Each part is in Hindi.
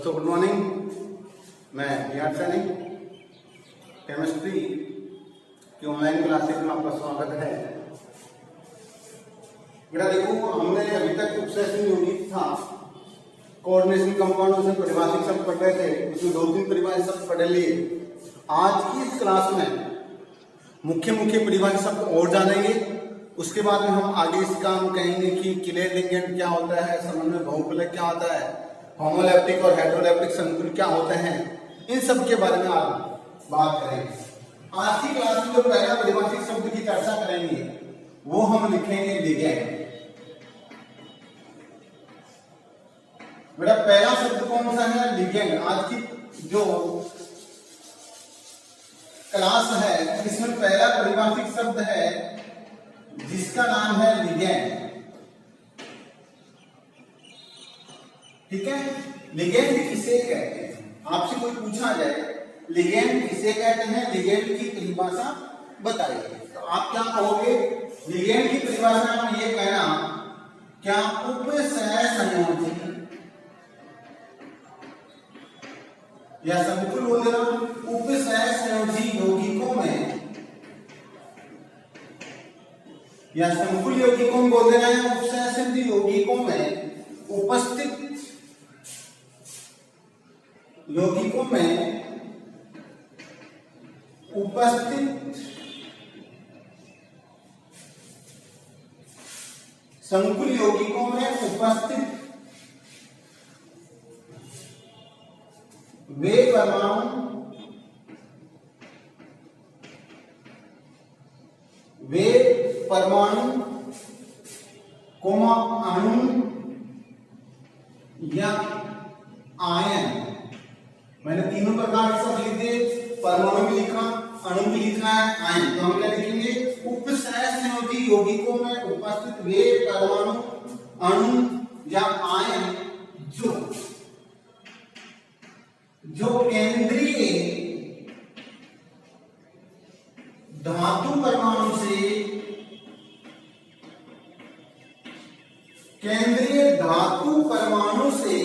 दोस्तों गुड मॉर्निंग। मैं निहार सैनी, केमिस्ट्री की ऑनलाइन क्लासेज में आपका स्वागत है। बेटा देखो, हमने अभी तक उपसेशन यूनिट था, कोऑर्डिनेशन कंपाउंड से परिभाषिक शब्द पढ़ रहे थे, उसमें 2-3 परिभाषिक शब्द पढ़ लिए। आज की इस क्लास में मुख्य परिभाषिक शब्द और जानेंगे। उसके बाद में हम आगे इसका हम कहेंगे कि क्लियर लिंगेंट क्या होता है, समन्वय बहुफलक क्या होता है, होमोलैप्टिक और हेटेरोलैप्टिक संकुल क्या होते हैं, इन सब के बारे में आज बात करेंगे। आज की क्लास में जो पहला परिभाषिक शब्द की चर्चा करेंगे वो हम लिखेंगे लिगैंड। बेटा पहला शब्द कौन सा है? लिगैंड। आज की जो क्लास है इसमें पहला परिभाषिक शब्द है जिसका नाम है लिगैंड। ठीक है, लिगैंड किसे कहते हैं? आपसे कोई पूछा जाए लिगैंड किसे कहते हैं, लिगैंड की परिभाषा बताइए, तो आप क्या कहोगे? लिगैंड की परिभाषा में ये कहना क्या उपसहसंयोजी या संकुल बोल देना, उपसहसंयोजी यौगिकों में या संकुल यौगिकों में बोल देना है, उपसहसंयोजी यौगिकों में उपस्थित यौगिकों में उपस्थित संकुल यौगिकों में उपस्थित वे परमाणु कोमा अणु या आयन, मैंने तीनों प्रकार के शब्द लिख दिए, परमाणु भी लिखा, अणु भी लिखा है, आयन। तो हम क्या लिखेंगे? उपसहसंयोजी यौगिकों में उपस्थित वे परमाणु अणु या आयन जो केंद्रीय धातु परमाणु से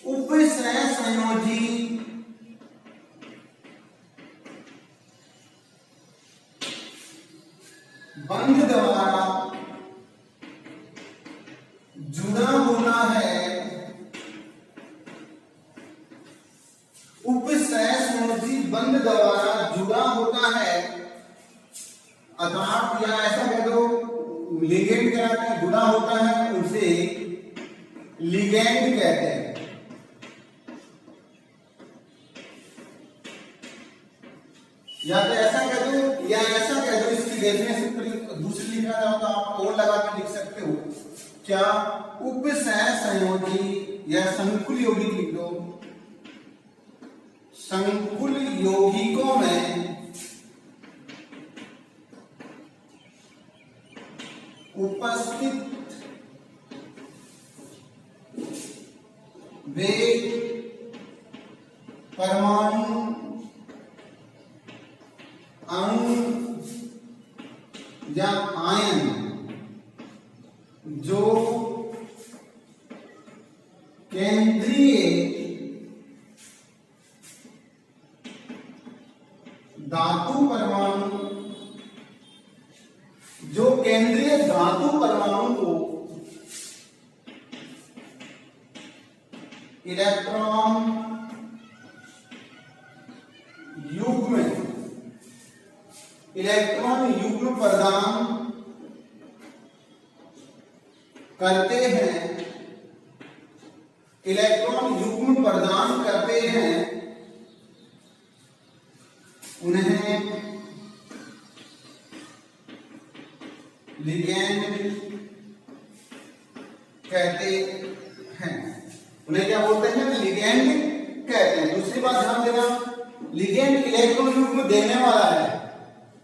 उपसहसंयोजी बंध द्वारा जुड़ा होना है, उपसहसंयोजी बंध द्वारा जुड़ा होता है, अर्थात या ऐसा कह दो लिगेंड कहते हैं, जुड़ा होता है, उसे लिगेंड कहते हैं। या तो ऐसा कह दो या ऐसा कह दो, इसकी डेफिनेशन दूसरी लिखना चाहो तो आप और लगा के लिख सकते हो। क्या? उपसहसंयोजी या संकुल यौगिक लिख दो, संकुल यौगिकों में उपस्थित वे परमाणु अणु या आयन जो केंद्रीय धातु परमाणु को इलेक्ट्रॉन युग्म प्रदान करते हैं, उन्हें लिगैंड कहते हैं। उन्हें क्या बोलते हैं? लिगैंड कहते हैं। दूसरी बात ध्यान देना, लिगैंड इलेक्ट्रॉन युग्म देने वाला है,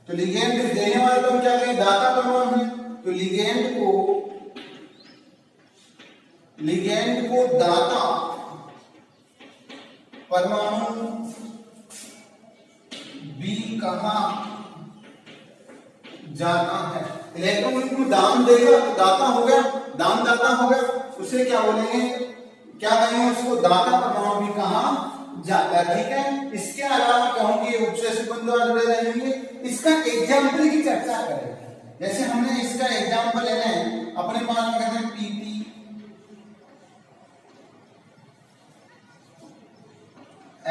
तो लिगैंड देने वाला तो हम क्या कहें? दाता परमाणु है। तो लिगैंड को दाता परमाणु भी कहा जाता है। इलेक्ट्रॉन को दान देगा तो दाता हो गया, दान दाता हो गया, उसे क्या बोलेंगे? क्या कहेंगे उसको, दाता परमाणु भी कहा जाता है। ठीक है, इसके अलावा कहूंगी उपसैसिव बंध द्वारा जुड़े रहेंगे। इसका एग्जाम्पल की चर्चा करें, जैसे हमने इसका एग्जाम्पल लेना है अपने पास में, कहते हैं PP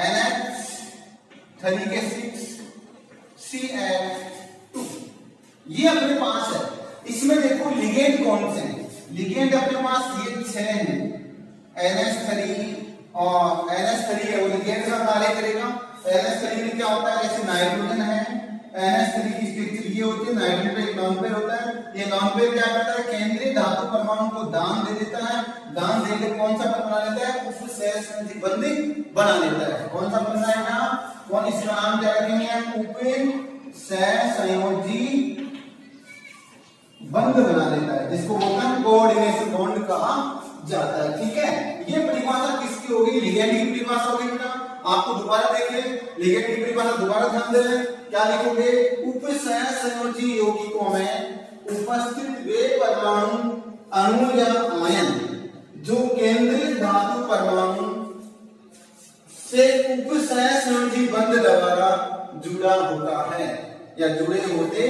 NH3 के 6 CH2, ये अपने पास है। इसमें देखो लिगेंड कौन से हैं, लिगेंड अपने पास ये 6 हैं, NH3 और NH3 है वो लिगेंड का कार्य करेगा। NH3 में क्या होता है, जैसे नाइट्रोजन है, NH3 की स्ट्रक्चर ये होती है, नाइट्रोजन एक लॉन्ग पेयर होता है, ये लॉन्ग पेयर क्या करता है, केंद्रीय धातु परमाणु को दान दे देता है, दान देकर कौन सा बंध बना लेता है, उस सहसंयोजी बंध बना लेता है। कौन सा बन जाएगा, कौन, इसका नाम क्या रखेंगे हम, उप सहसंयोजी बंध बना लेता है, जिसको बोलते हैं कोऑर्डिनेशन बॉन्ड कहा जाता है। ठीक है, ये परिभाषा किसकी होगी, लिगेंड की परिभाषा होगी बेटा। आपको दोबारा देख ले, लिगेंड की परिभाषा दोबारा ध्यान दे लें, क्या लिखोगे, उप सहसंयोजी यौगिकों में उपस्थित वे परमाणु, अणु या आयन जो केंद्रीय धातु परमाणु से उप सहसंयोजी बंध द्वारा जुड़ा होता है या जुड़े होते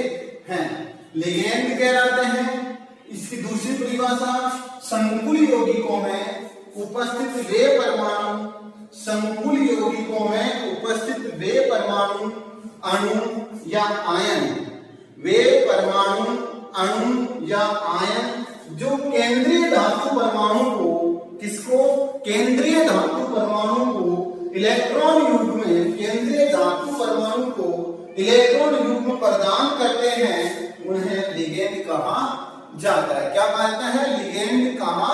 हैं, लिगेंड कहलाते हैं। इसकी दूसरी परिभाषा, संकुल यौगिकों में उपस्थित वे परमाणु, संकुल यौगिकों में उपस्थित वे परमाणु, अणु या आयन, वे परमाणु, अणु या आयन जो केंद्रीय धातु परमाणु को, किसको, केंद्रीय धातु परमाणु को इलेक्ट्रॉन युग्म में, केंद्रीय धातु परमाणु को इलेक्ट्रॉन युग्म प्रदान करते हैं, उन्हें लिगेंड कहा जाता है। क्या कहता है, लिगेंड कहा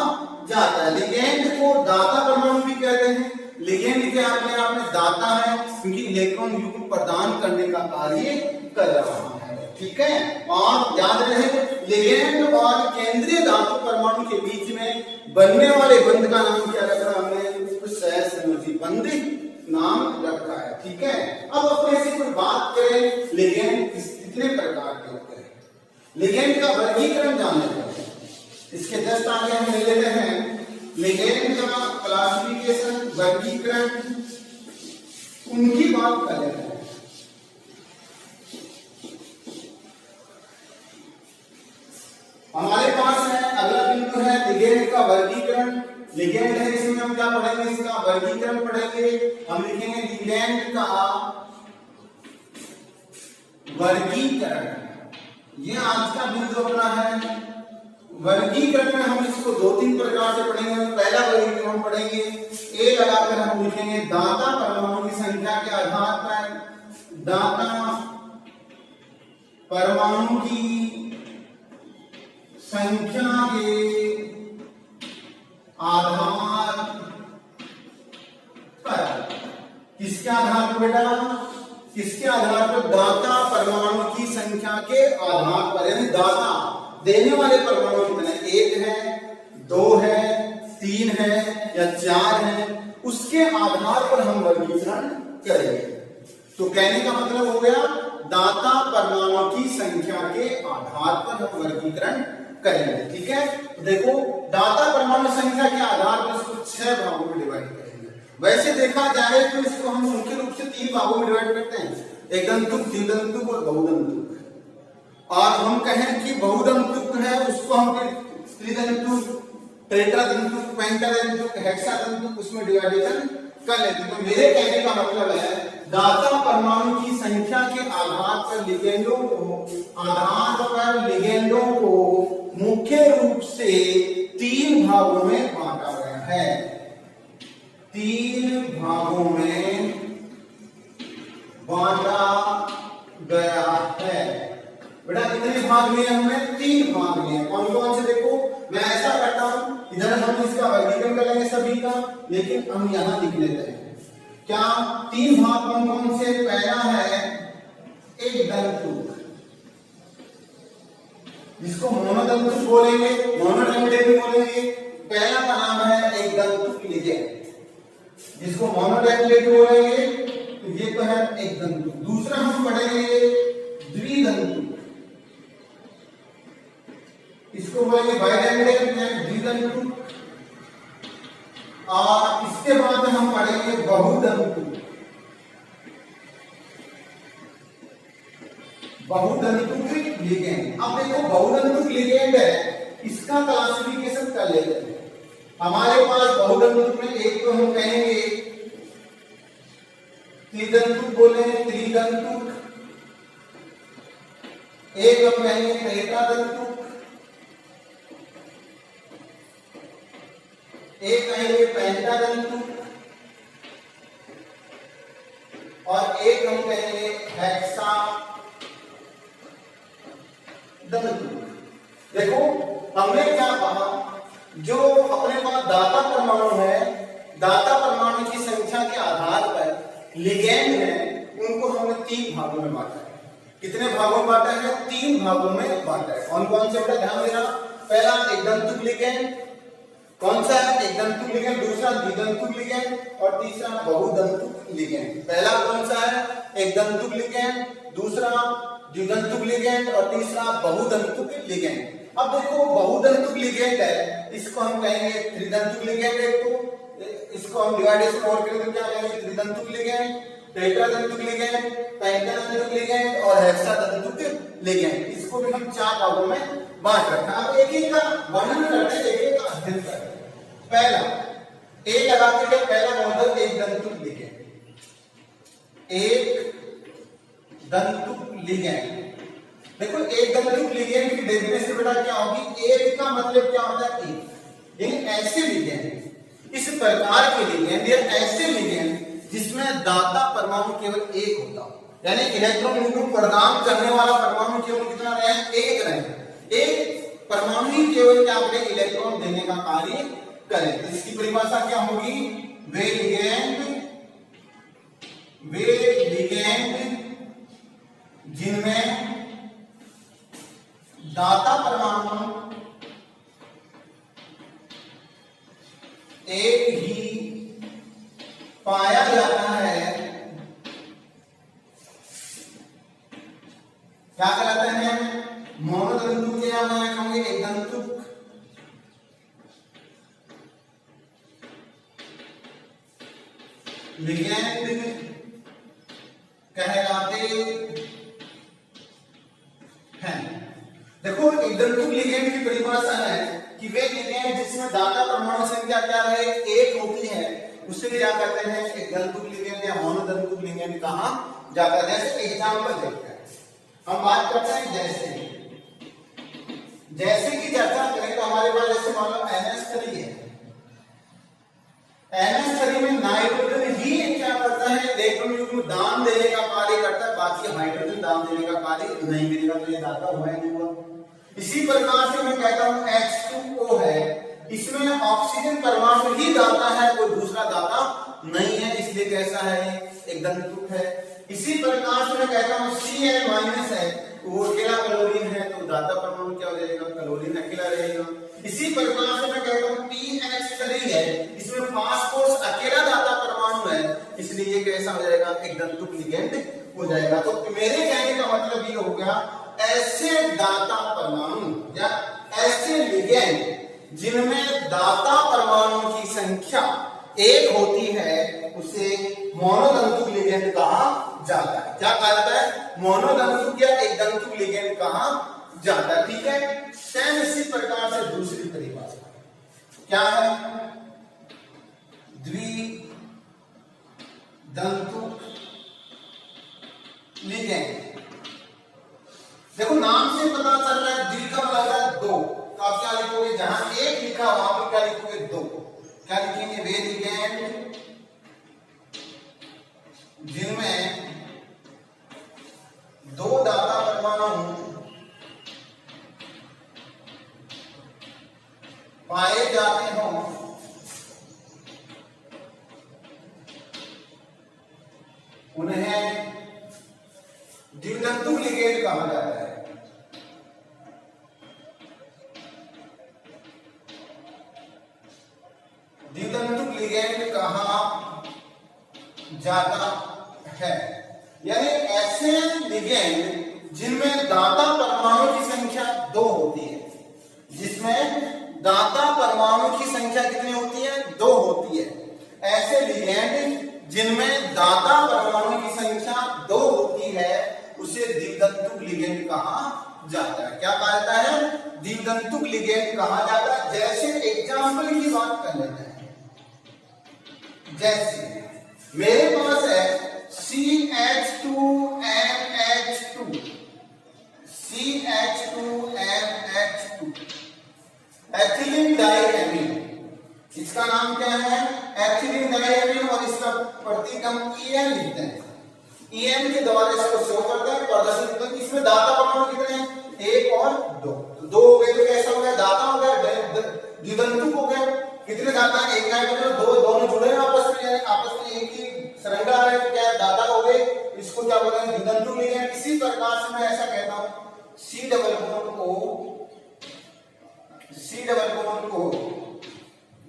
जाता है। लिगेंड को दाता परमाणु भी कहते हैं। लिगेंड के अपने आप में दाता है, क्योंकि इलेक्ट्रॉन युग्म प्रदान करने का कार्य कर रहा है। ठीक है, और याद रहे लिगेंड और केंद्रीय धातु परमाणु के बीच में बनने वाले बंध का नाम क्या रखा हमने, सहसंयोजी बंध नाम रखा है। ठीक है, अब अपने से कोई बात करें, लिगेंड कितने प्रकार के होते हैं, लिगेंड का वर्गीकरण जानने का। इसके जस्ट आगे हम ले लेते हैं लिगेंड का क्लासिफिकेशन, वर्गीकरण, उनकी बात कर लेते हैं। हमारे पास है अगला बिंदु है लिगेंड का वर्गीकरण। लिगेंड है, इसमें हम क्या पढ़ेंगे, इसका वर्गीकरण पढ़ेंगे। हम लिखेंगे लिगेंड का वर्गीकरण, ये आज का बिंदु अपना है। वर्गीकरण में हम इसको 2-3 प्रकार से पढ़ेंगे। पहला वर्गीकरण हम पढ़ेंगे, ए लगाकर हम लिखेंगे दाता परमाणु की संख्या के आधार पर, दाता परमाणु की संख्या के आधार पर, किसके आधार पर बेटा, किसके आधार पर, दाता परमाणु की संख्या के आधार पर, यानी दाता देने वाले परमाणु कितने, 1 है, 2 है, 3 है या 4 है, उसके आधार पर हम वर्गीकरण करेंगे। तो कहने का मतलब हो गया दाता परमाणु की संख्या के आधार पर हम वर्गीकरण करेंगे। ठीक है, तो देखो दाता परमाणु संख्या के आधार पर इसको 6 भागों में डिवाइड करेंगे। वैसे देखा जाए तो इसको हम मुख्य रूप से 3 भागों में डिवाइड करते हैं, एक दंतुक, द्विदंतुक और बहुदंतुक। और हम कहें कि बहुदंतुक है, उसको हम फिर त्रिदंतुक, टेट्रादंतुक, पेंटादंतुक, हेक्सादंतुक उसमें डिवाइडेशन कर लेते। तो मेरे कहने का मतलब है दाता परमाणु की संख्या के आधार पर लिगेंडों को मुख्य रूप से 3 भागों में बांटा गया है। 3 भागों में बांटा गया है। बेटा कितने भाग लिए हमने, 3 भाग लिए। कौन कौन से, देखो मैं ऐसा करता हूं, इधर हम इसका वर्गीकरण करेंगे सभी का, लेकिन हम यहां लिख लेते हैं क्या 3 भाग कौन कौन से। पहला है एक दंतुक, जिसको मोनोदंतुक बोलेंगे, मोनोडेंटेट बोलेंगे। पहला का नाम है एक दंतुक लिगेंड, जिसको मोनोडेंटेट बोलेंगे, तो ये तो है एक दंतुक। दूसरा हम पढ़ेंगे द्विदंतुक, इसको बोलेंगे बाइडेंटेट या द्विदंतुक। और इसके बाद में हम पढ़ेंगे बहुतंतु। बहुतंतुक लिगेंड। अब देखो बहुतंतुक लिगेंड है, इसका क्लासिफिकेशन कर लेते हैं। हमारे पास बहुतंतुक में एक तो हम कहेंगे त्रिदंतुक, बोले त्रिदंतुक, एक हम कहेंगे टेट्रादंतुक, एक कहेंगे पेंटादंतुक और एक हम कहेंगे हेक्सा दंतुक। देखो हमने क्या कहा, जो अपने पास दाता परमाणु है, दाता परमाणु की संख्या के आधार पर लिगेंड है, उनको हमने 3 भागों में बांटा है। कितने भागों में बांटा है? 3 भागों में बांटा है। कौन कौन से बेटा ध्यान देना। पहला एक दंतुक लिगेंड, कौन सा है? एक दंतुक लिगेंड, दूसरा द्विदंतुक लिगेंड और तीसरा बहुदंतुक लिगेंड। पहला कौन सा है? एक दंतुक लिगेंड, दूसरा द्विदंतुक लिगेंड और तीसरा बहुदंतुक लिगेंड। अब देखो बहुदंतुक लिगेंड है, इसको हम कहेंगे त्रिदंतुक लिगेंड। एक तो इसको हम डिवाइडेशन और करेंगे तो क्या कहेंगे? त्रिदंतुक लिगेंड, टेट्रादंतुक लिगेंड, पेंटादंतुक लिगेंड और हेक्सादंतुक लिगेंड। इसको भी हम 4 भागों में बांट रखा है। अब एक एक का वर्णन करते हैं, एक एक का अध्ययन करते हैं। पहला ए लगाते हैं, पहला मॉडल एक दंतुक लिगेंड, एक दंतुक लिगेंड। देखो एक दंतुक लिगेंड की डेफिनेशन बेटा क्या होगी? एक का मतलब क्या होता है? एक, यानी ऐसे लिगेंड, इस प्रकार के लिगेंड या ऐसे लिगेंड जिसमें दाता परमाणु केवल एक होता हो, यानी इलेक्ट्रॉन न्यूट्रॉन प्रदान करने वाला परमाणु केवल कितना रहे? एक रहे। एक परमाणु ही केवल क्या करें? इलेक्ट्रॉन देने का कार्य करें। तो इसकी परिभाषा क्या होगी? वे लिगेंड जिनमें दाता परमाणु एक ही पाया जाता है, क्या कहलाते हैं? मोनोदंतुक या मैं कहूंगी एक दंतुक लिगेंड कहलाते हैं। देखो एक दंतुक लिगेंड की परिभाषा है कि वे लिगेंड जिसमें दाता परमाणु संख्या क्या रहे? एक होती है, उसे क्या कहते हैं? एक दंतुक लिगेंड या मोनोदंतुक लिगेंड कहा जाता है। जैसे एग्जांपल देखते हैं, हम बात करते हैं जैसे की चर्चा करें तो हमारे पास जैसे मान लो NH3 है, NH3 में नाइट्रोजन ही क्या करता है? इलेक्ट्रॉन युग्म दान देने का कार्य करता है, बाकी हाइड्रोजन दान देने का कार्य नहीं करेगा, तो ये दाता हुआ ही नहीं हुआ। इसी प्रकार से मैं कहता हूं H2O है, इसमें ऑक्सीजन परमाणु ही दाता है, कोई दूसरा दाता नहीं है, इसलिए कैसा है? एक दंतुक है। इसी प्रकार से मैं कहता हूं Cl- है, वो अकेला क्लोरीन है, तो दाता परमाणु क्या हो जाएगा? क्लोरीन अकेला रहेगा। इसी प्रकार से मैं कहता हूं PH3 है, इसमें फास्फोरस अकेला दाता परमाणु है, इसलिए ये कैसा हो जाएगा? एक दंतुक लिगेंड हो जाएगा। तो मेरे कहने का मतलब ये हो गया, ऐसे दाता परमाणु या ऐसे लिगेंड जिनमें दाता परमाणु की संख्या एक होती है, उसे मोनोदंतुक लिगेंड कहा जाता है। क्या कहा जाता है? मोनोदंतुक या एक दंतुक लिगेंड कहा जाता है। ठीक है। सेम इसी प्रकार से दूसरी परिभाषा क्या है? द्विदंतुक लिगेंड। देखो नाम से पता चल रहा है, द्वि का मतलब है 2, तो आप क्या लिखोगे? जहां एक लिखा वहां पर क्या लिखोगे? 2। क्या लिखेंगे? वे लिगेंड जिनमें 2 दाता परमाणु पाए जाते हों, उन्हें द्विदंतुक लिगेंड कहा जाता है। द्विदंतुक लिगेंड कहा जाता है, यानी ऐसे लिगेंड जिनमें दाता परमाणु की संख्या 2 होती है, जिसमें दाता परमाणु की संख्या कितनी होती है? 2 होती है। ऐसे लिगेंड जिनमें दाता परमाणु की संख्या 2 होती है उसे द्वितंतुक लिगेंड कहा जाता है। क्या कहा जाता है? द्वितंतुक लिगेंड कहा जाता है। जैसे एग्जाम्पल की बात कर लेते हैं, जैसे मेरे पास है CH2NH2 एथिलीन डाइएमीन, इसका नाम क्या है? एथिलीन डाइएमीन, और इसका प्रतीक हम EN लिखते हैं। EN के द्वारा इसको शो करते हैं, प्रदर्शित करते हैं। इसमें दाता परमाणु कितने हैं? 1 और 2। तो 2 हो गए तो कैसा हो गया? दाता हो गया, द्वितंतुक हो गया। कितने दाता हैं? एक नाइट्रोजन, 2 दोनों जुड़े हैं आपस में, यानी आपस में एक ही श्रृंखला है, तो क्या दाता हो गए, इसको क्या बोलेंगे? द्वितंतुक लिगेंड। इसी प्रकार से मैं ऐसा कहता हूं C डबल बॉन्ड O,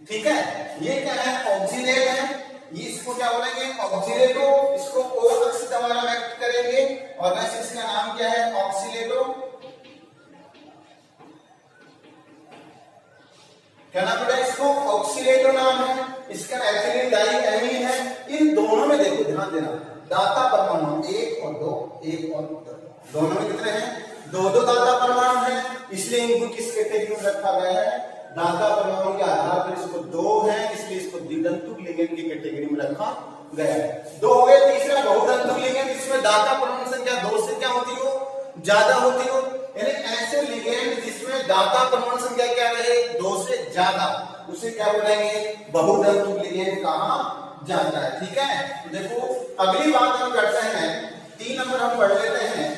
ठीक है। ये क्या है? ऑक्सीलेट है। ये इसको क्या बोलेंगे? ऑक्सीलेटो। इसको O अक्ष द्वारा व्यक्त करेंगे और वैसे इसका नाम क्या है? ऑक्सीलेटो। क्या नाम है? इसको ऑक्सीलेटो नाम है। इसका एथिलीन डाइएमीन है। इन दोनों में देखो, ध्यान देना, दाता परमाणु 1 और 2, 1 और 2, दोनों में कितने हैं? 2 दाता परमाणु है, इसलिए इनको किस कैटेगरी में रखा गया है? दाता परमाणु के आधार पर इसको 2 है, इसलिए इसको द्वितंतुक लिगेंड की कैटेगरी में रखा गया है। 2 हो गए। तीसरा बहुतंतुक लिगेंड, इसमें दाता परमाणु संख्या 2 से क्या होती हो? ज्यादा होती हो। यानी ऐसे लिगेंड जिसमें दाता परमाणु संख्या क्या रहे? 2 से ज्यादा, उसे क्या बोलेंगे? बहुतंतुक लिगेंड कहा जाता है। ठीक है। देखो अगली बात हम करते हैं, 3 नंबर हम पढ़ लेते हैं।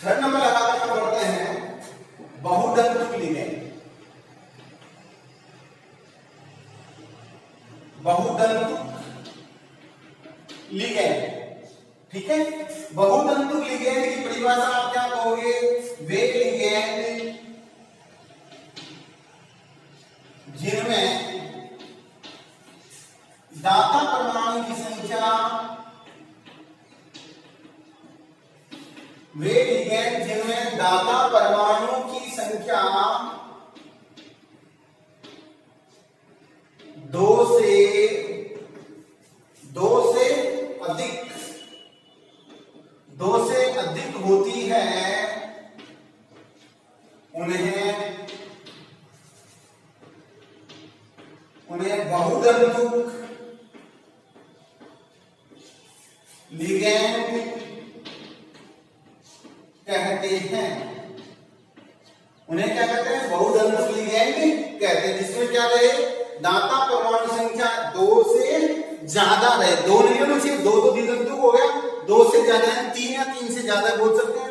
थर्ड नंबर लगाकर हम पढ़ते हैं बहुतंतुक लिगेंड। बहुतंतुक लिगेंड, ठीक है। बहुतंतुक लिगेंड की परिभाषा आप क्या कहोगे? वे लिगेंड जिनमें दाता परमाणु की संख्या, वे लिगेंड जिनमें दाता परमाणु की संख्या 2 से अधिक होती है, उन्हें बहुतंतुक लिगेंड कहते हैं। उन्हें क्या कहते हैं? बहुतंतुक लिगेंड कहते हैं, जिसमें क्या रहे? दाता परमाणु संख्या 2 से ज्यादा रहे। 2 नहीं होना चाहिए, 2 तो द्वितंतुक हो गया, 2 से ज्यादा है, 3 या 3 से ज्यादा बोल सकते हैं,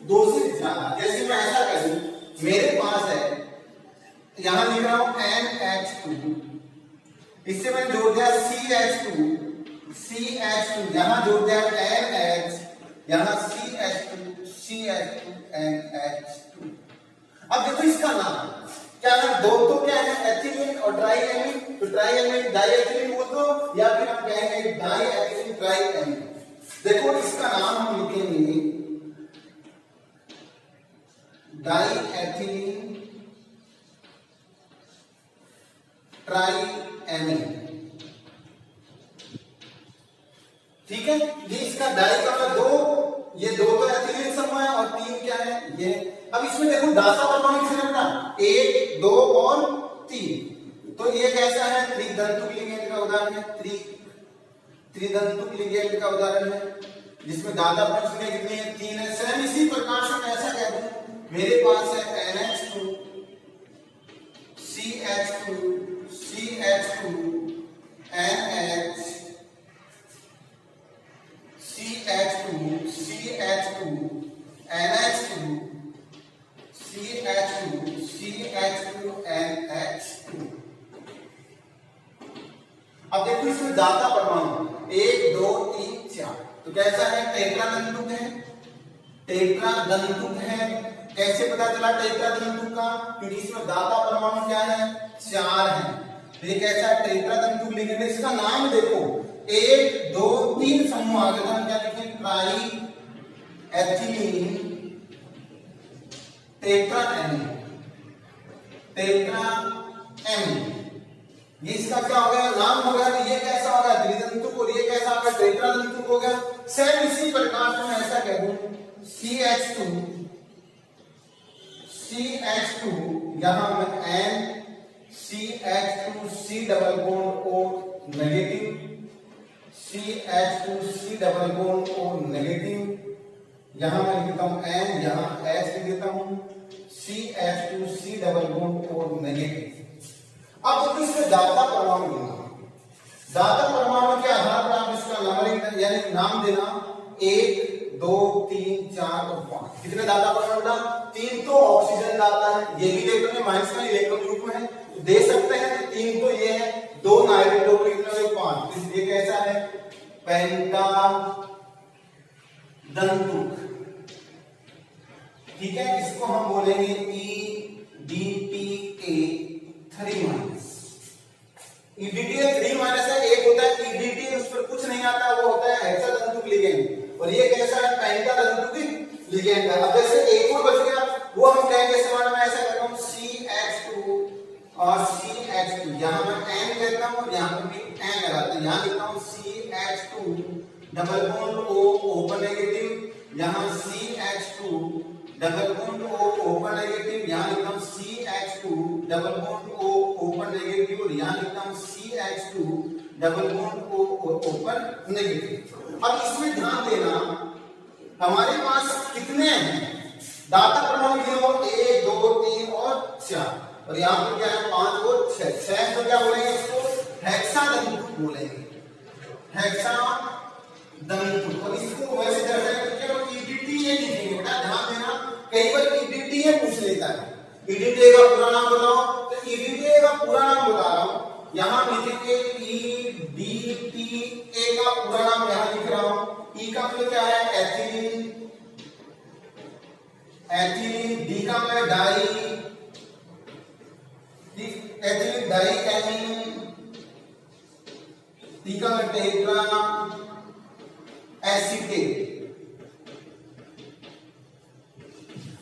2 से ज्यादा। जैसे मैं ऐसा कह दूं, मेरे पास है, यहां लिख रहा हूं NH2, इससे मैंने जोड़ दिया CH2, यहां जोड़ दिया NH, यहां CH2, NH2। अब देखो इसका नाम क्या है? 2 तो क्या है? एथिलीन और ट्राइएमीन। तो ट्राइएमीन डाइएथिलीन बोल दो, या फिर हम कहेंगे डाइएथिलीन ट्राइएमीन। देखो इसका नाम हम लिखेंगे डाइएथिलीन ट्राइएमीन, ठीक है। ये इसका डाई का मतलब 2, ये 2 तो एथिलीन समूह है और 3 क्या है? ये। अब इसमें देखो दाता परमाणु कितने हैं? 1, 2 और 3। तो ये कैसा है? त्रिदंतुक लिगेंड का उदाहरण है। त्रिदंतुक लिगेंड का उदाहरण है, जिसमें दाता परमाणु संख्या कितनी है? 3 है। सेम इसी प्रकार से मैं ऐसा कह दूं, मेरे पास है NH2, CH2, NH, CH2, NH2, CH2, NH2। अब देखो इसमें दाता परमाणु 1, 2, 3, 4, तो कैसा है? टेट्रादंतुक है। टेट्रादंतुक है। कैसे पता चला टेट्रादंतुक का? क्योंकि इसमें दाता परमाणु क्या है? 4 है। ये कैसा? टेट्रादंतुक लिगेंड। इसका नाम देखो, एक दो तीन समूह आ गए, हम क्या लिखें, ट्राई एथिलीन टेट्रा एमीन। ये इसका क्या हो गया, नाम हो गया। ये कैसा हो गया, द्वितंतुक, और ये कैसा हो गया, टेट्रातंतुक हो गया। सेम इसी प्रकार से मैं ऐसा कह दूं CH2 यहां में N CH2C double bond O negative, CH2C double bond O negative, यहां मैं लिखता हूं N, यहां H लिख देता हूं, CH2C double bond O negative. अब देखो इसमें दाता परमाणु लेना, दाता परमाणु के आधार पर आप इसका नंबरिंग यानी नाम देना 1 2 3 4 और 5। कितने दाता परमाणु ना, 3 तो ऑक्सीजन दाता है, ये भी इलेक्ट्रॉन है, माइनस का इलेक्ट्रॉन ग्रुप में है, तो दे सकते हैं। 3 तो ये है, 2 नाइट्रोजन, 2 कितने, 5। ये कैसा है, पेंटा दंतुक, ठीक है। इसको हम बोलेंगे EDTA 3-। EDTA 3- है, एक होता है EDTA, उस पर कुछ नहीं आता, वो होता है हेक्सादंतुक लिगेंड, और ये कैसा है, पेंटादंतुक लिगेंड है। अब जैसे एक और बच गया, वो हम कहेंगे समान में ऐसा करता हूं CH2 और CH2, यहां मैं N कहता हूं और यहां पर भी N लगाता हूं, यहां लिखता हूं CH2 double bond O open negative, यहां CH2 double bond O open negative, यहां लिखता हूं CH2 double bond O open negative, और यहां लिखता हूं CH2 double bond O open negative. अब इसमें ध्यान देना, हमारे पास कितने हैं दाता परमाणु, 1 2 3 और 4, और यहां पर क्या है, 5 और 6। 6 तो क्या बोलेंगे, इसको हेक्सादंतुक बोलेंगे, हेक्सादंतुक। और इसको वैसे दर्शाएंगे केवल EDTA लिखेंगे, बेटा ध्यान देना, कई बार EDTA पूछ लेता है, EDTA का पूरा नाम बताओ, तो EDTA का पूरा नाम बता रहा हूं, यहां लिखेंगे EDTA का पूरा नाम यहां लिख रहा हूं। E का मतलब क्या है, एथिलीन, D का मतलब di, ethylene di amine, T का मतलब टेट्रा एसीटेट।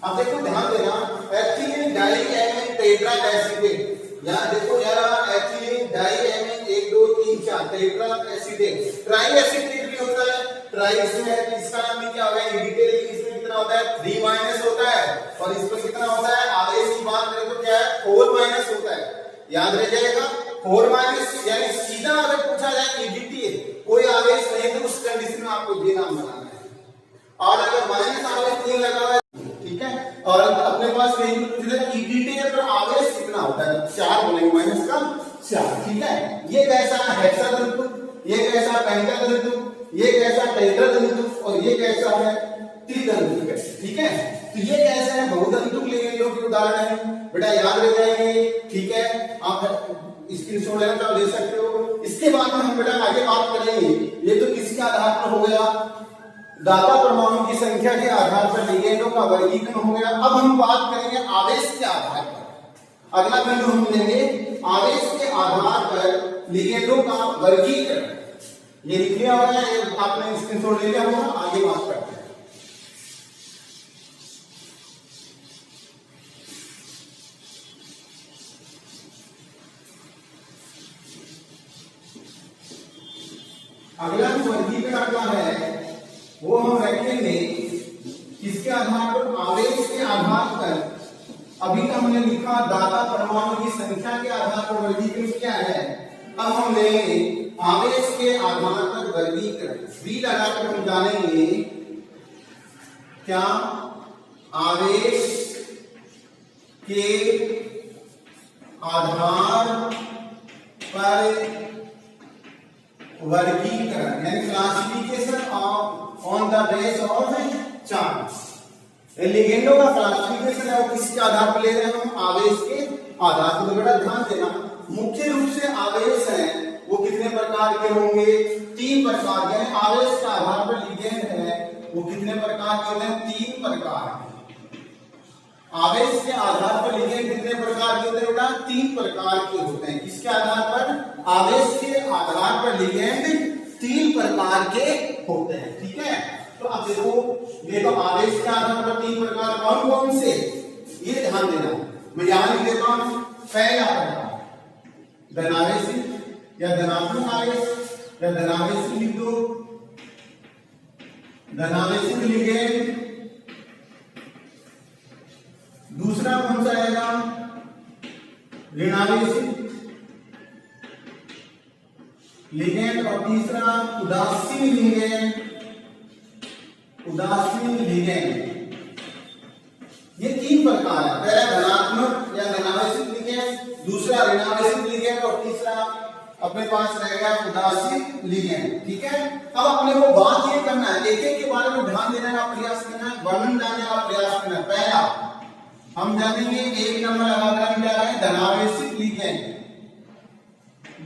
अब देखो ध्यान देना, ethylene di amine tetra acetate, यहां देखो जरा, ethylene di amine 1 2 3 4 tetra acetate, tri acetate भी होता है, ट्राई इसमें है, इसका नाम भी क्या होगा, EDTA, लेकिन इसमें कितना होता है, 3- होता है, और इस पर कितना होता है, आवेश की बात करें तो क्या है, 4- होता है, याद रह जाएगा 4- यानी सीधा अगर पूछा जाए EDTA कोई आवेश नहीं तो उस कंडीशन में आपको ये नाम बनाना है, और अगर माइनस आवेश 3 लगा हुआ है, ठीक है, और अपने पास कहीं पूछ ले EDTA पर आवेश कितना होता है, 4 बोलेंगे, माइनस का 4, ठीक है। ये कैसा है, हेक्सादंतुक, ये कैसा पेंटादंतुक, ये कैसा टेट्रादंतुक, और ये कैसा है, त्रिदंतुक है, ठीक है। तो ये कैसा है, बहुदंतुक लिगेंडों के उदाहरण है, बेटा याद रह जाएंगे, ठीक है। आप स्क्रीनशॉट लेना तो ले सकते हो। इसके बाद में हम बेटा आगे बात करेंगे, ये तो किसके आधार पर हो गया, दाता परमाणु की संख्या के आधार पर लिगेंडों का वर्गीकरण हो गया। अब हम बात करेंगे आवेश के आधार पर, अगला बिंदु हम लेंगे आवेश के आधार पर लिगेंडों का वर्गीकरण। ये लिख लिया होगा, आपने स्क्रीनशॉट ले लिया होगा, आगे बात करते हैं। अगला जो वर्गीकरण का है वो हम रखेंगे किसके आधार पर, आवेश के आधार पर। अभी तक हमने लिखा दाता परमाणु की संख्या के आधार पर वर्गीकरण क्या है, अब हम लेंगे आवेश के आधार पर वर्गीकरण। V लगाकर हम जानेंगे क्या, आवेश के आधार पर वर्गीकरण, यानी classification on the base of charge. लिगेंडों का क्लासिफिकेशन है वो किसके आधार पर ले रहे हैं हम, आवेश के आधार पर। तो बेटा ध्यान देना, मुख्य रूप से आवेश है वो कितने प्रकार के होंगे, 3 प्रकार, यानी आवेश के आधार पर लिगेंड है वो कितने प्रकार के होते हैं, 3 प्रकार के। आवेश के आधार पर लिगेंड कितने प्रकार के होते हैं बेटा, 3 प्रकार के होते हैं। किसके आधार पर, आवेश के आधार पर लिगेंड तीन प्रकार के होते हैं, ठीक है। तो अब देखो, ये तो आवेश के आधार पर तीन प्रकार कौन कौन से, ये ध्यान देना। मैं यहां लिख देता हूं, पहला प्रकार धनावेशी या धनात्मक आवेश या धनावेशी लिख दो, धनावेशी लिगेंड। दूसरा कौन सा आएगा, ऋणावेशी लिगेंड, और तीसरा उदासीन लिगेंड, उदासीन लिगेंड। ये तीन प्रकार है, पहला धनात्मक या धनावेशित लिगेंड, दूसरा ऋणावेशित लिगेंड, और तीसरा अपने पास रहेगा उदासीन लिगेंड, ठीक है। अब अपने को बात ये करना है, एक एक के बारे में ध्यान देने का प्रयास करना है, वर्णन जानने का प्रयास करना है। पहला हम जानेंगे, एक नंबर लगाकर हम क्या है, धनावेशित लिगेंड,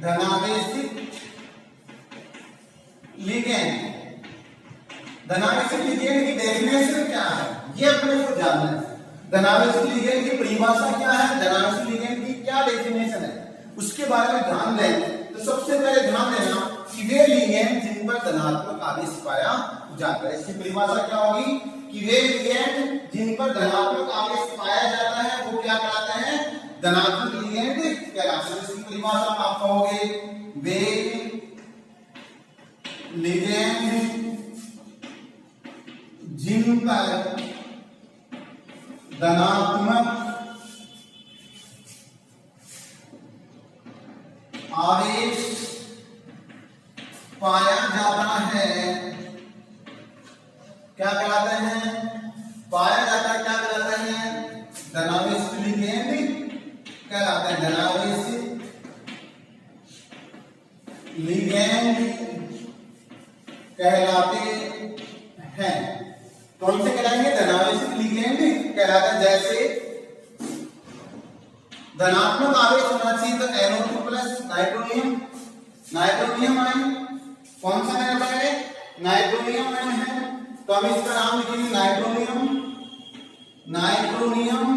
धनावेशित लिगेंड। धनावेशित लिगेंड की डेफिनेशन क्या है, ये अपने को जानना है। धनावेशित लिगेंड की परिभाषा क्या है, धनावेशित लिगेंड की क्या डेफिनेशन है, उसके बारे में ध्यान दें। तो सबसे पहले ध्यान देना कि वे लिगेंड जिन पर धनात्मक आवेश पाया जाता है, इसकी परिभाषा क्या होगी कि वे लिगेंड जिन पर धनात्मक आवेश पाया जाता है वो क्या कहलाते हैं, धनात्मक लिगेंड कहलाते हैं। इसकी परिभाषा आप कहोगे, वे लिगेंड जिन पर धनात्मक आवेश पाया जाता है, क्या कहलाते हैं, पाया जाता है, क्या कहलाते हैं, धनावेशित लिगेंड कहलाते हैं, धनावेशित लिगेंड कहलाते हैं। कौन से कहलाएंगे, धनावेशित लिगेंड कहलाते हैं। जैसे धनात्मक आवेश होना चाहिए तो NO2 plus nitronium, nitronium ion, कौन सा रहता है, नाइट्रोनियम आयन है, तो हम इसका नाम लिखेंगे नाइट्रोनियम, नाइट्रोनियम।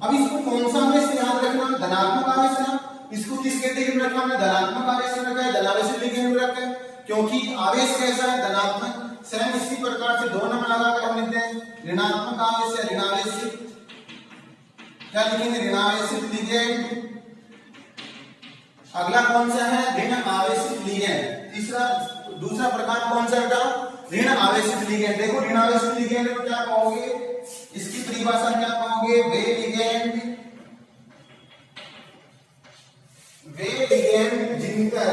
अब इसको कौन सा आवेश याद रखना, धनात्मक आवेश है। इसको किस कैटेगरी में रखा हमने, धनात्मक आवेश में रखा है, धनावेशित लिगेंड में रखा है, क्योंकि आवेश कैसा है, धनात्मक। सेम इसी प्रकार से दो नंबर लगाकर हम लिखते हैं ऋणात्मक आवेश या ऋणावेशित, क्या लिखेंगे, ऋणावेशित लिगेंड। अगला कौन सा है, ऋण आवेशित लिगेंड। तीसरा, दूसरा प्रकार कौन सा बेटा, ऋण आवेशित लिगेंड। देखो ऋण आवेशित लिगेंड में क्या कहोगे, इसकी परिभाषा क्या कहोगे, वे लिगेंड जिन पर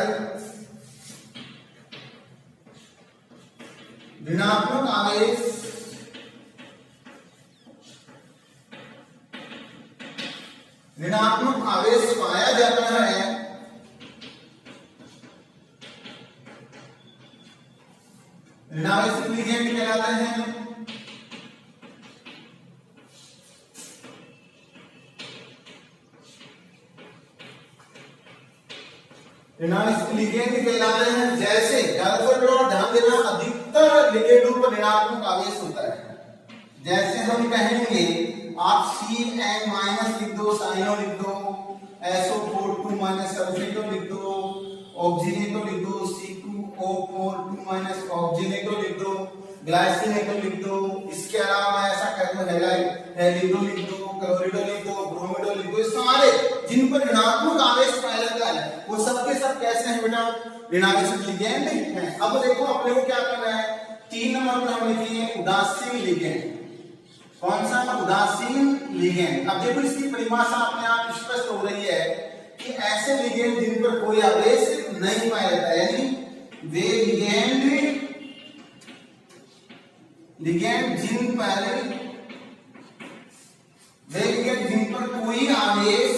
ऋणात्मक आवेश पाया जाता है, ऋणावेशित लिगेंड कहलाते हैं। ऋणावेशित लिगेंड कहलाते हैं। जैसे ज्यादातर ध्यान देना, अधिकतर लिगेंडों पर ऋणात्मक आवेश होता है। जैसे हम कहेंगे, आप Cn- लिख दो, साइनो लिख दो, SO4 सल्फेटो लिख दो, ऑक्सीनेटो लिख दो, C2O4 ऑक्सीनेटो लिख दो, ग्लाइसिनेटो लिख दो। इसके अलावा ऐसा कर दो, हेलिडो लिख दो, क्लोरिडो लिख दो, ब्रोमिडो लिख दो। सारे जिन पर ऋणात्मक आवेश पाया जाता है वो सबके सब कैसे हैं बेटा, ऋणावेशित लिगेंड हैं। अब देखो अपने को क्या करना है, 3 नंबर पर हम लिखेंगे उदासीन लिगेंड। कौन सा, उदासीन लिगेंड। अब देखो इसकी परिभाषा अपने आप स्पष्ट हो रही है कि ऐसे लिगेंड जिन पर कोई आवेश नहीं पाया जाता है, यानी वे लिगेंड जिन पर कोई आवेश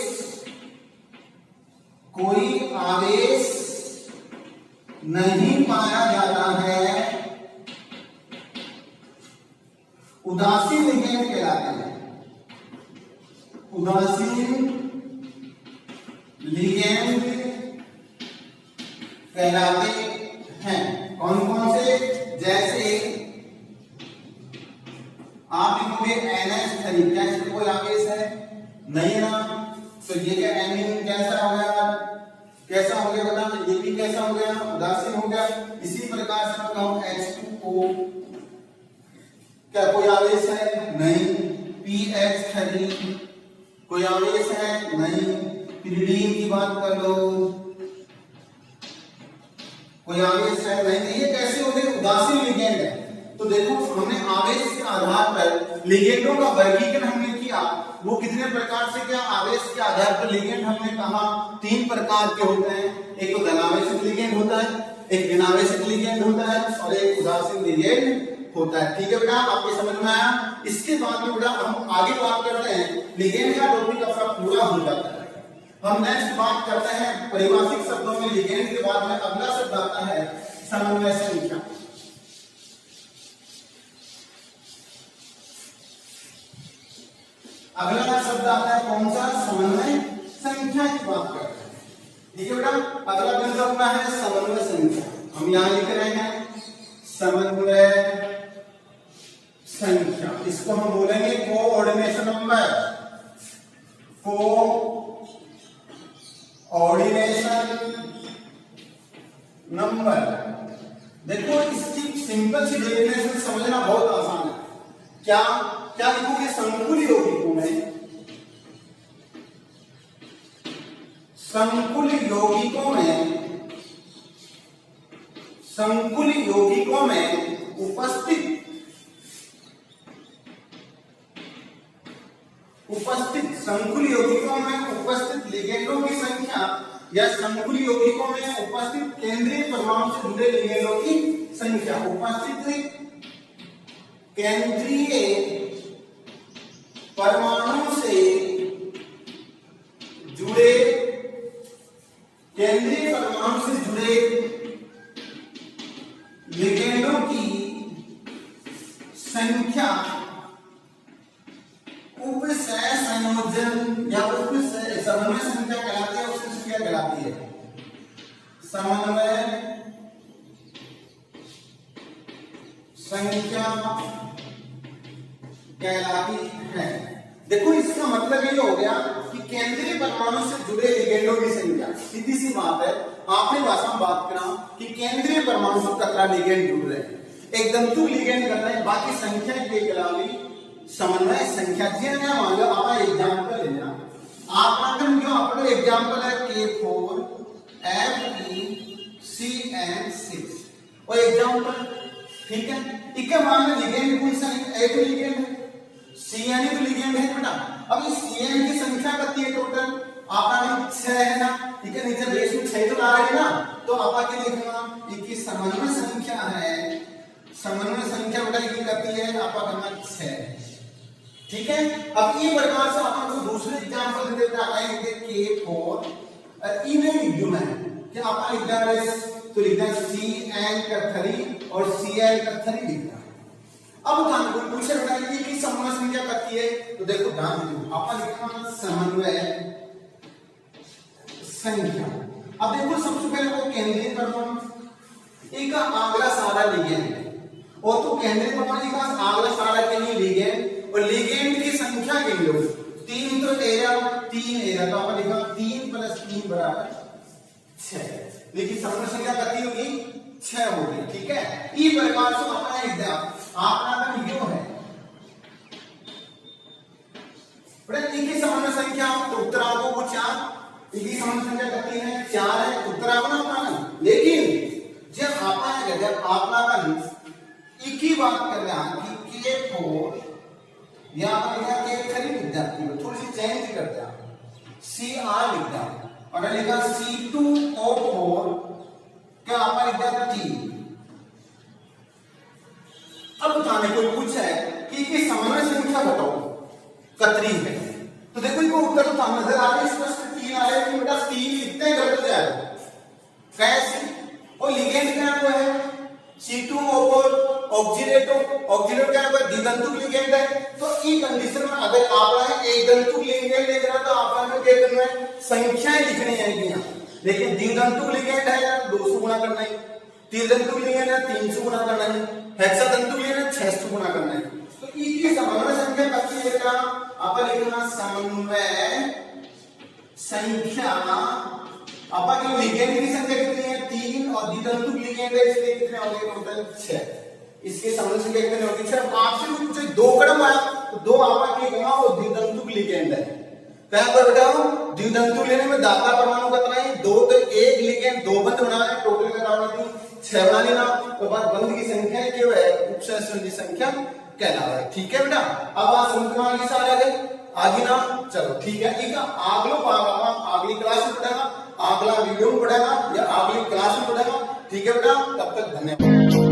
नहीं पाया जाता है, उदासीन लिगेंड कहलाते हैं। उदासीन लिगेंड कहलाते हैं। कौन कौन से, जैसे आप लिखोगे NH3, क्या इसमें कोई आवेश है, नहीं ना, तो ये क्या एमीन कैसा हो गया, कैसा हो गया बता, ये भी कैसा हो गया, उदासीन हो गया। इसी प्रकार से मैं कहूं H2O, क्या कोई आवेश है? नहीं। PH3 कोई आवेश है? नहीं। पिरीडीन की बात कर लो, कोई आवेश है? नहीं। ये कैसे हो गए? उदासीन लिगेंड है। तो देखो हमने आवेश के आधार पर लिगेंडों का वर्गीकरण हमने किया, वो कितने प्रकार से किया? आवेश के आधार पर लिगेंड हमने कहा 3 प्रकार के होते हैं। एक तो धनावेशित लिगेंड होता है, एक ऋणावेशित लिगेंड होता है और एक उदासीन लिगेंड होता है। ठीक है बेटा, आपके समझ में आया? इसके बाद में बेटा हम आगे बात करते हैं, लिगेंड का टॉपिक अपना पूरा हो जाता है। हम नेक्स्ट बात करते हैं परिभाषिक शब्दों में लिगेंड के बाद में अगला शब्द आता है समन्वय संख्या। अगला शब्द आता है कौन सा? समन्वय संख्या की बात करते हैं। ठीक है बेटा, अगला बिंदु अपना है समन्वय संख्या। हम यहां लिख रहे हैं समन्वय संख्या, इसको हम बोलेंगे कोऑर्डिनेशन नंबर। Coordination number. देखो इसकी सिंपल सी डेफिनेशन समझना बहुत आसान है। क्या क्या लिखोगे? संकुल यौगिकों में, संकुल यौगिकों में, संकुल यौगिकों में उपस्थित संकुल यौगिकों में उपस्थित लिगेंडों की संख्या या संकुल यौगिकों में उपस्थित केंद्रीय परमाणु से जुड़े लिगेंडों की संख्या। उपस्थित केंद्रीय परमाणु से जुड़े, केंद्रीय परमाणु से जुड़े लिगेंडों की संख्या उपसंयोजन या समन्वय संख्या कहलाती है। उसकी संख्या कहलाती है समन्वय संख्या कहलाती है। देखो इसका मतलब ये हो गया कि केंद्रीय परमाणु से जुड़े लिगेंडों की संख्या। सीधी सी बात है, आपने भाषा में बात करा कि केंद्रीय परमाणु से कतरा लिगेंड जुड़ रहे हैं, एक दंतु लिगेंड कर रहे हैं, बाकी संख्या के कहलावी समन्वय संख्या। जी मान लो आप एग्जांपल लेना, आप जो अपना एग्जांपल है K4 FeCN6 और एग्जांपल, ठीक है। ठीक है, मान लो लिगेंड कौन सा है? एक लिगेंड है, CN तो लिगेंड है बेटा। अब इस CN की संख्या कितनी है टोटल? आपका 6 है ना, ठीक है। नीचे बेस में 6 तो ला रहे हैं ना, तो आपका क्या लिखना? इसकी समन्वय संख्या है, समन्वय संख्या बेटा ये करती है आपका करना 6, ठीक है। अब ये प्रकार से आपको दूसरे एग्जांपल दे देता है K4 इवेंट जो है कि आप लिखना है तो लिखना CN का 3 और CL का 3 लिखना है। अब ध्यान को पूछे बेटा ये की समन्वय संख्या कितनी है? तो देखो ध्यान दो, आप लिखना समन्वय संख्या। अब देखो सबसे पहले वो केंद्रीय परमाणु एक अगला सारा लिगेंड है, और तो केंद्रीय परमाणु का अगला सारा के लिए लिगेंड और लिगेंड की संख्या के लिए 3 तो 3 तो आपने लिखा 3 + 3 = 6, लेकिन समन्वय संख्या कितनी होगी? 6 होगी, ठीक है। इस प्रकार से अपना एग्जाम आपका यो है बेटा। इनकी समन्वय संख्या तो उत्तरांकों को 4, इनकी समन्वय संख्या कितनी है? 4 है उत्तरांक अपना। लेकिन जब आपका एक ही बात कर रहे हैं कि K4 यहाँ पर K3 लिख जाती है, थोड़ी सी चेंज करते हैं, CR लिख दिया और लिखा C2O4 क्या आपका लिख दिया 3। अब बताने कोई पूछा है कि समन्वय संख्या बताओ कितनी है, तो देखो इनको उत्तर तो नजर आ रहा है स्पष्ट 3 आ रहे हैं बेटा। 3 इतने गलत जाएगा कैसे? और लिगेंड क्या है? C2O4 ऑक्सीडेट क्या है? द्वितंतुक लिगेंड है। तो ई कंडीशन में अगर आप एक दंतुक लिगेंड लिख रहा तो आपको क्या करना है? संख्याएं लिखनी है यहाँ। लेकिन द्वितंतुक लिगेंड है 2 से गुणा करना है, त्रिदंतुक लिगेंड है 3 से गुणा करना है, हेक्सादंतुक लिगेंड है 6 से गुणा करना है। तो ई की समन्वय संख्या कितनी है बेटा? आप लिखना समन्वय संख्या आपका लिगेंड की संख्या कितनी है 3 और द्वितंतुक लिगेंड है इसलिए कितने होंगे टोटल 6। इसके समूह संख्या कितने होगी 6। आपसे पूछे 2 क्रम आया तो 2 आपका क्या होगा वो द्वितंतुक लिगेंड है। कहां पर बेटा द्वितंतुक लेने में दाता परमाणु कितना है 2 तो एक लिगेंड 2 बंध बनाना है टोटल कितना बनानी 6 बनानी ना तो बाद बंध की संख्या क्या है उपसंयोजन की संख्या कहला रहा है। ठीक है बेटा अब आ समीकरण की सारे आ गए आगे ना चलो ठीक है एक अगलो पाठ अगली क्लास में पढ़ेगा अगला वीडियो में पढ़ेगा या अगली क्लास में पढ़ेगा। ठीक है बेटा तब तक धन्यवाद।